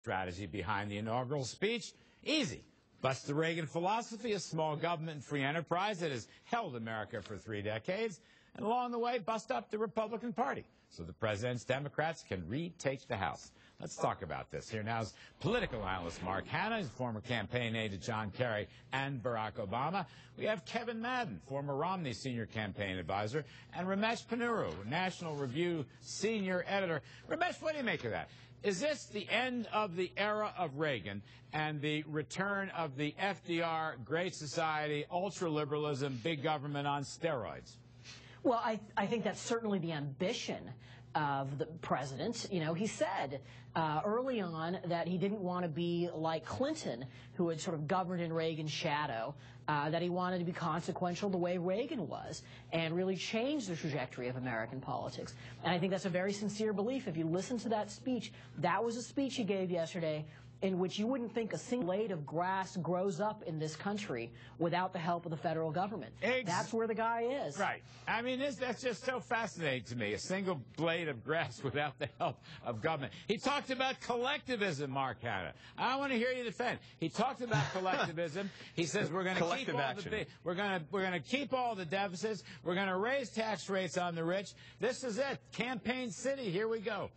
Strategy behind the inaugural speech? Easy. Bust the Reagan philosophy of small government and free enterprise that has held America for 3 decades. And along the way, bust up the Republican Party so the president's Democrats can retake the House. Let's talk about this. Here now is political analyst Mark Hanna, his former campaign aide to John Kerry and Barack Obama. We have Kevin Madden, former Romney senior campaign advisor, and Ramesh Ponnuru, National Review senior editor. Ramesh, what do you make of that? Is this the end of the era of Reagan and the return of the FDR, Great Society, ultra-liberalism, big government on steroids? Well, I think that's certainly the ambition of the president. You know, he said early on that he didn't want to be like Clinton, who had sort of governed in Reagan's shadow, that he wanted to be consequential the way Reagan was and really change the trajectory of American politics. And I think that's a very sincere belief. If you listen to that speech, that was a speech he gave yesterday in which you wouldn't think a single blade of grass grows up in this country without the help of the federal government. That's where the guy is. Right. I mean, that's just so fascinating to me, a single blade of grass without the help of government. He talked about collectivism, Mark Hanna. I want to hear you defend. He talked about collectivism. He says we're going to keep all we're going to keep all the deficits. We're going to raise tax rates on the rich. This is it. Campaign city. Here we go.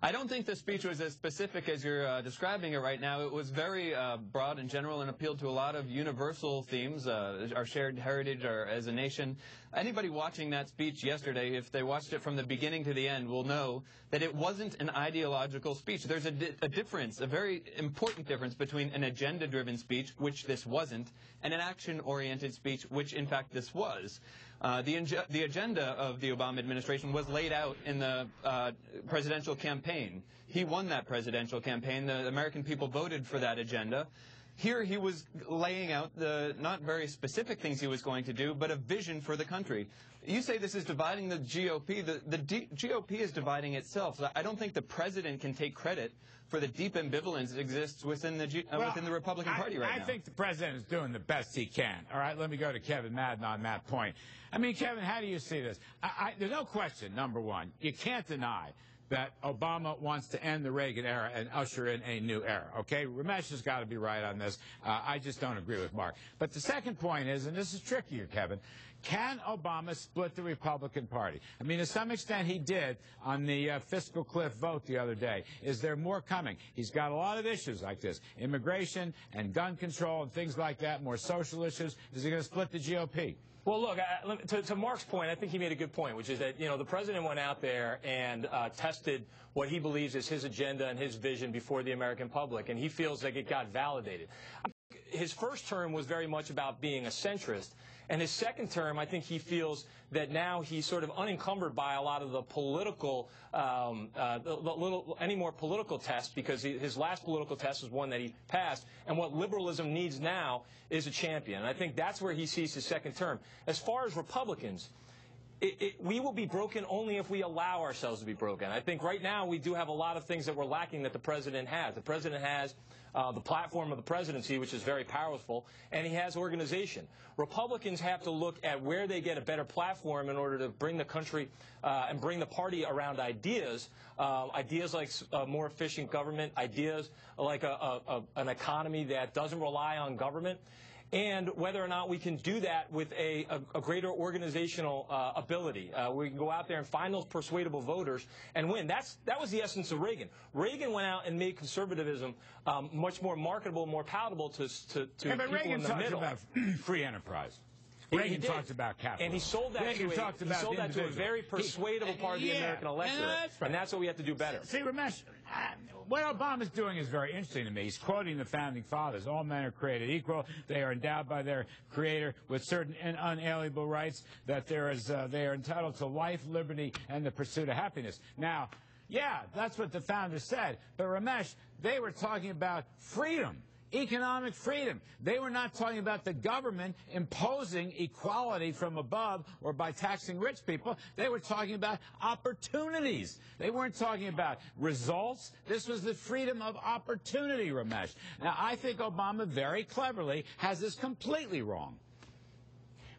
I don't think the speech was as specific as you're describing it right now. It was very broad and general and appealed to a lot of universal themes, our shared heritage as a nation. Anybody watching that speech yesterday, if they watched it from the beginning to the end, will know that it wasn't an ideological speech. There's a difference, a very important difference between an agenda-driven speech, which this wasn't, and an action-oriented speech, which in fact this was. The agenda of the Obama administration was laid out in the presidential campaign. He won that presidential campaign. The American people voted for that agenda. Here he was laying out the not very specific things he was going to do, but a vision for the country. You say this is dividing the GOP. The GOP is dividing itself. So I don't think the president can take credit for the deep ambivalence that exists within the Republican Party right now. I think the president is doing the best he can. All right, let me go to Kevin Madden on that point. I mean, Kevin, how do you see this? There's no question, number one, you can't deny that Obama wants to end the Reagan era and usher in a new era, okay? Ramesh has got to be right on this. I just don't agree with Mark. But the second point is, and this is trickier, Kevin, can Obama split the Republican Party? I mean, to some extent he did on the fiscal cliff vote the other day. Is there more coming? He's got a lot of issues like this, immigration and gun control and things like that, more social issues. Is he going to split the GOP? Well, look, to Mark's point, I think he made a good point, which is that, you know, the president went out there and tested what he believes is his agenda and his vision before the American public, and he feels like it got validated. His first term was very much about being a centrist, and his second term, I think he feels that now he's sort of unencumbered by a lot of the political, any more political tests, because his last political test was one that he passed, and what liberalism needs now is a champion. And I think that's where he sees his second term. As far as Republicans, we will be broken only if we allow ourselves to be broken. I think right now we do have a lot of things that we're lacking that the president has. The president has the platform of the presidency, which is very powerful, and he has organization. Republicans have to look at where they get a better platform in order to bring the country and bring the party around ideas, ideas like more efficient government, ideas like an economy that doesn't rely on government, and whether or not we can do that with a greater organizational ability. We can go out there and find those persuadable voters and win. That was the essence of Reagan. Reagan went out and made conservatism much more marketable, more palatable to people in the middle. Reagan talked about free enterprise. Reagan talked about capitalism. And he sold that to a very persuadable part of the American electorate. And that's what we have to do better. See, Ramesh, what Obama's doing is very interesting to me. He's quoting the Founding Fathers. All men are created equal. They are endowed by their Creator with certain unalienable rights, that they are entitled to life, liberty, and the pursuit of happiness. Now, yeah, that's what the founders said. But, Ramesh, they were talking about freedom. Economic freedom. They were not talking about the government imposing equality from above or by taxing rich people. They were talking about opportunities. They weren't talking about results. This was the freedom of opportunity, Ramesh. Now, I think Obama very cleverly has this completely wrong.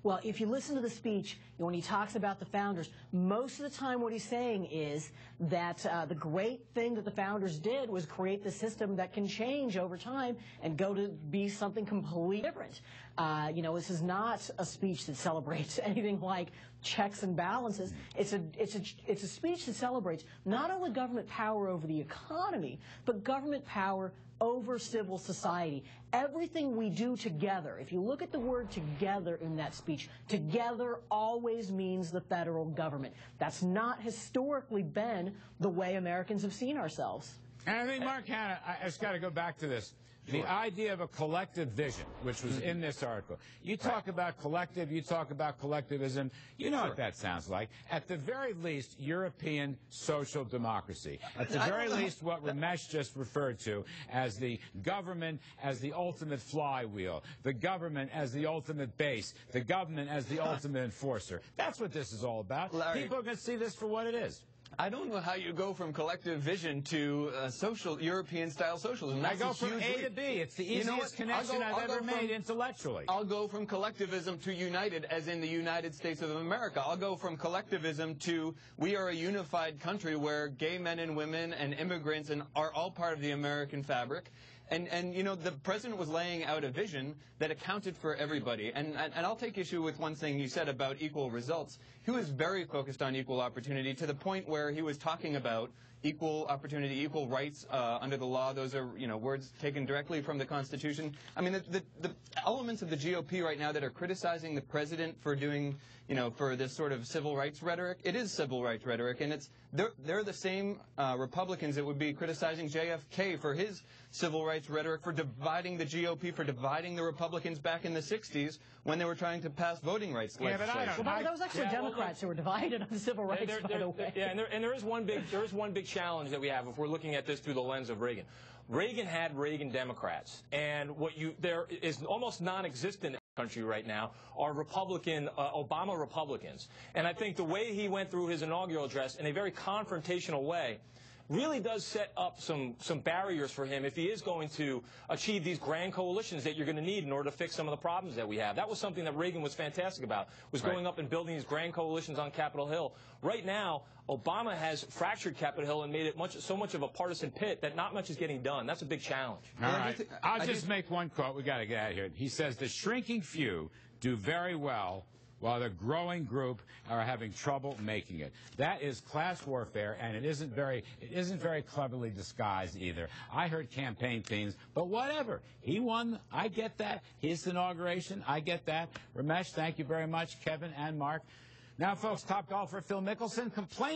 Well, if you listen to the speech, when he talks about the founders, most of the time what he's saying is that the great thing that the founders did was create the system that can change over time and go to be something completely different. This is not a speech that celebrates anything like checks and balances. It's a speech that celebrates not only government power over the economy, but government power over civil society. Everything we do together, if you look at the word together in that speech, together always means the federal government. That's not historically been the way Americans have seen ourselves. And I think, Mark Hanna, I just got to go back to this. The idea of a collective vision, which was in this article. You talk about collective, you talk about collectivism. You know what that sounds like. At the very least, European social democracy. At the very least, what Ramesh just referred to as the government as the ultimate flywheel, the government as the ultimate base, the government as the ultimate enforcer. That's what this is all about. Larry, people are going to see this for what it is. I don't know how you go from collective vision to social European-style socialism. I go from A to B. It's the easiest connection I've ever made intellectually. I'll go from collectivism to united, as in the United States of America. I'll go from collectivism to we are a unified country where gay men and women and immigrants are all part of the American fabric. And the president was laying out a vision that accounted for everybody. And I'll take issue with one thing you said about equal results. He was very focused on equal opportunity to the point where he was talking about equal opportunity, equal rights under the law. Those are, words taken directly from the Constitution. I mean, the elements of the GOP right now that are criticizing the president for doing, for this sort of civil rights rhetoric, it is civil rights rhetoric, and they're the same Republicans that would be criticizing JFK for his civil rights rhetoric, for dividing the GOP, for dividing the Republicans back in the 60s when they were trying to pass voting rights legislation. Well, that was actually Democrats who were divided on civil rights, by the way. Yeah, and there is one big challenge that we have if we're looking at this through the lens of Reagan. Reagan had Reagan Democrats, and there is almost non-existent in the country right now are Obama Republicans. And I think the way he went through his inaugural address in a very confrontational way really does set up some barriers for him if he is going to achieve these grand coalitions that you're going to need in order to fix some of the problems that we have. That was something that Reagan was fantastic about, was going up and building these grand coalitions on Capitol Hill. Right now, Obama has fractured Capitol Hill and made it so much of a partisan pit that not much is getting done. That's a big challenge. All right. I'll just make one quote. We got to get out of here. He says, the shrinking few do very well while the growing group are having trouble making it. That is class warfare, and it isn't very cleverly disguised either. I heard campaign themes, but whatever. He won. I get that. His inauguration, I get that. Ramesh, thank you very much. Kevin and Mark. Now, folks, top golfer Phil Mickelson complained